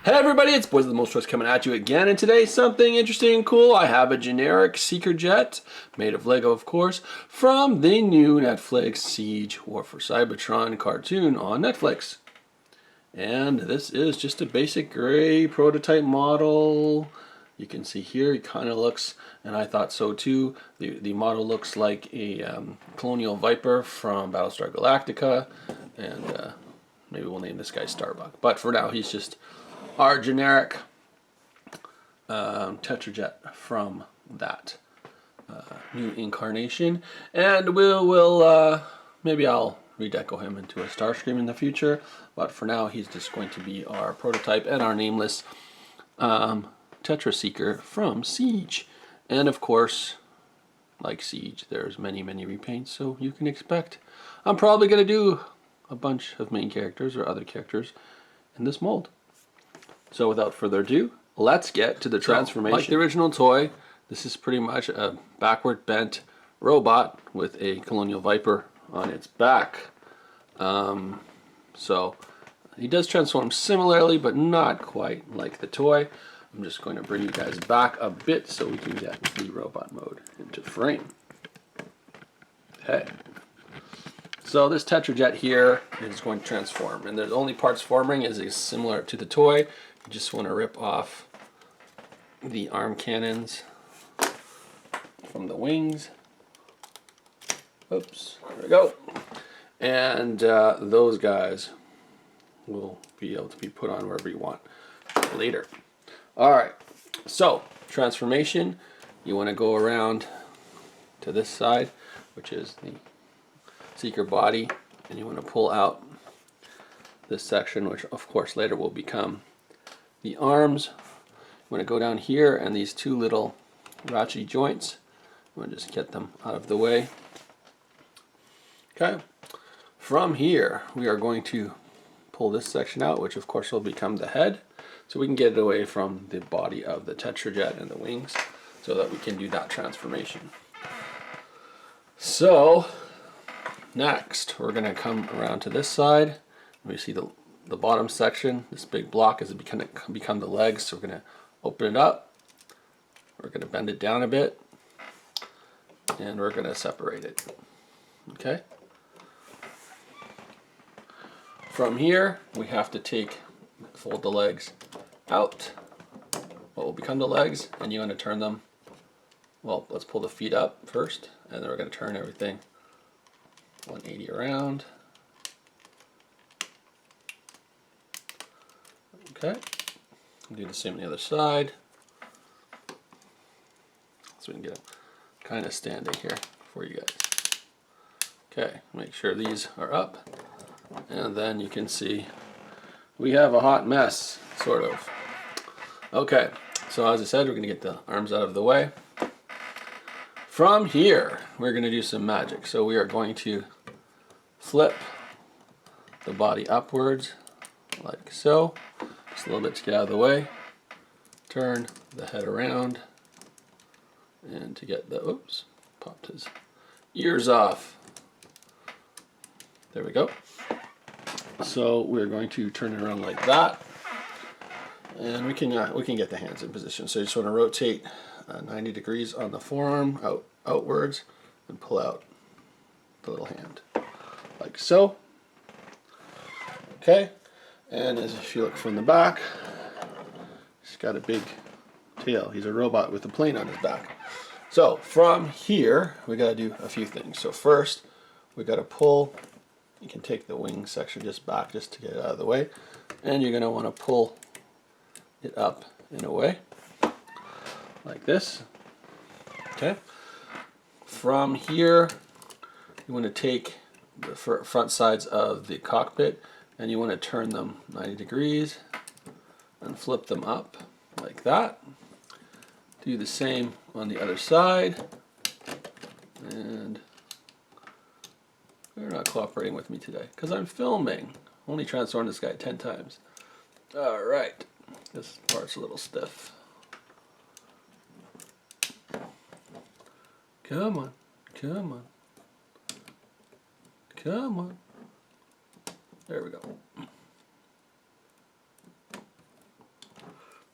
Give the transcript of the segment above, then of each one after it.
Hey everybody, it's Boys of the Most Choice coming at you again, and today something interesting and cool. I have a generic Seeker jet, made of Lego of course, from the new Netflix Siege War for Cybertron cartoon on Netflix. And this is just a basic gray prototype model. You can see here he kind of looks, and I thought so too, the model looks like a Colonial Viper from Battlestar Galactica, and maybe we'll name this guy Starbuck. But for now he's just our generic Tetra jet from that new incarnation, and we'll maybe I'll redeco him into a Starscream in the future, but for now he's just going to be our prototype and our nameless Tetra Seeker from Siege. And of course, like Siege, there's many repaints, so you can expect I'm probably going to do a bunch of main characters or other characters in this mold. So without further ado, let's get to the transformation. Like the original toy, this is pretty much a backward bent robot with a Colonial Viper on its back. So he does transform similarly, but not quite like the toy. I'm just going to bring you guys back a bit so we can get the robot mode into frame. Okay. So this Tetra jet here is going to transform, and the only parts forming is similar to the toy. You just want to rip off the arm cannons from the wings. Oops, there we go. And those guys will be able to be put on wherever you want later. Alright, so transformation, you want to go around to this side, which is the Seeker body, and you want to pull out this section, which of course later will become the arms. You want to go down here, and these two little ratchet joints, you want to just get them out of the way. Okay, from here we are going to pull this section out, which of course will become the head, so we can get it away from the body of the Tetra jet and the wings, so that we can do that transformation. So next we're going to come around to this side. We see the bottom section, this big block is become the legs, so we're going to open it up, we're going to bend it down a bit, and we're going to separate it. Okay. From here we have to fold the legs out, what will become the legs, and you want to turn them, well, let's pull the feet up first, and then we're going to turn everything 180 around. Okay, do the same on the other side, so we can get them kind of standing here for you guys. Okay, make sure these are up, and then you can see we have a hot mess, sort of. Okay, so as I said, we're going to get the arms out of the way. From here, we're going to do some magic. So we are going to flip the body upwards, like so. Just a little bit to get out of the way. Turn the head around, and to get the, oops, popped his ears off. There we go. So we're going to turn it around like that, and we can get the hands in position. So you just want to rotate 90 degrees on the forearm outwards and pull out the little hand like so. Okay, and as if you look from the back, he's got a big tail. He's a robot with a plane on his back. So from here we got to do a few things. So first we got to pull. You can take the wing section just back just to get it out of the way, and you're going to want to pull it up in a way like this. Okay. From here you want to take the front sides of the cockpit, and you want to turn them 90 degrees and flip them up like that. Do the same on the other side, and they're not cooperating with me today because I'm filming. Only transformed this guy 10 times. Alright, this part's a little stiff. Come on, come on, come on. There we go.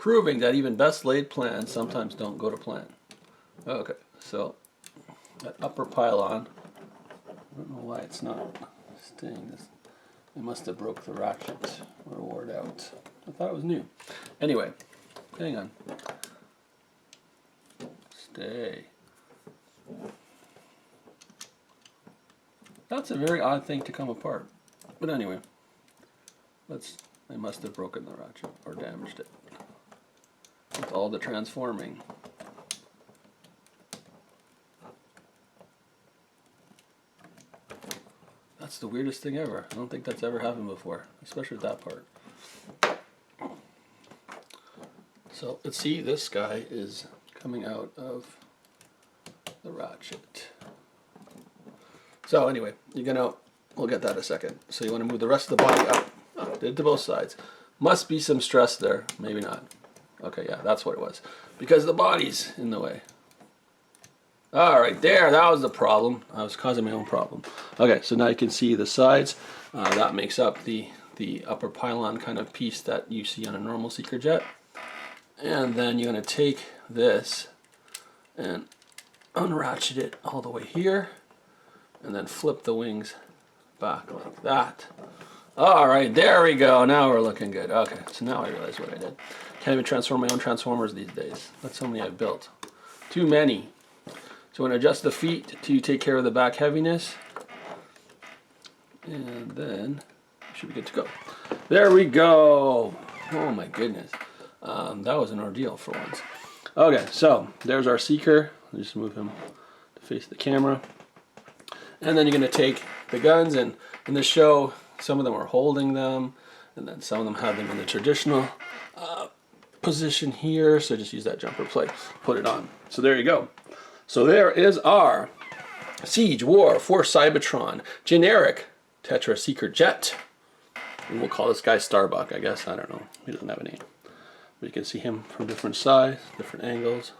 proving that even best laid plans sometimes don't go to plan. Okay, so that upper pylon, I don't know why it's not staying this. It must have broke the ratchet or wore it out. I thought it was new. Anyway, hang on. Stay. That's a very odd thing to come apart. But anyway, I must have broken the ratchet or damaged it with all the transforming. That's the weirdest thing ever. I don't think that's ever happened before, especially with that part. So let's see, this guy is coming out of the ratchet. So anyway, we'll get that in a second. So you want to move the rest of the body up. Oh, did it to both sides. Must be some stress there, maybe not. Okay, yeah, that's what it was. Because the body's in the way. All right, there, that was the problem. I was causing my own problem. Okay, so now you can see the sides. That makes up the upper pylon kind of piece that you see on a normal seeker jet. And then you're going to take this and unratchet it all the way here. And then flip the wings back like that. All right, there we go. Now we're looking good. Okay, so now I realize what I did. Can't even transform my own transformers these days. That's how many I've built. Too many. So I'm going to adjust the feet to take care of the back heaviness. And then should be good to go. There we go. Oh my goodness. That was an ordeal for once. Okay, so there's our seeker. I'll just move him to face the camera. And then you're going to take the guns, and in the show, some of them are holding them, and then some of them have them in the traditional position here. So just use that jumper plate, put it on. So there you go. So there is our Siege War for Cybertron generic Tetra Seeker jet. And we'll call this guy Starbuck, I guess. I don't know. He doesn't have a name. But you can see him from different sides, different angles.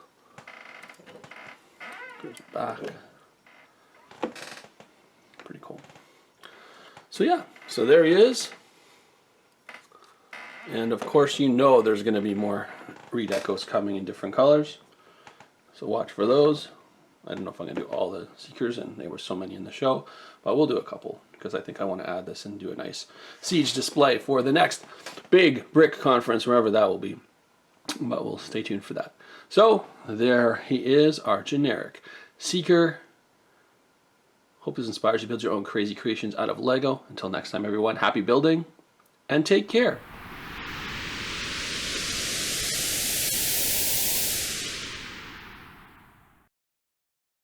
Goes back. Pretty cool. So yeah, so there he is. And of course you know there's going to be more redecos coming in different colors. So watch for those. I don't know if I'm going to do all the Seekers, and there were so many in the show, but we'll do a couple because I think I want to add this and do a nice Siege display for the next big brick conference, wherever that will be. But we'll stay tuned for that. So there he is, our generic Seeker. Hope this inspires you to build your own crazy creations out of Lego. Until next time, everyone, happy building and take care.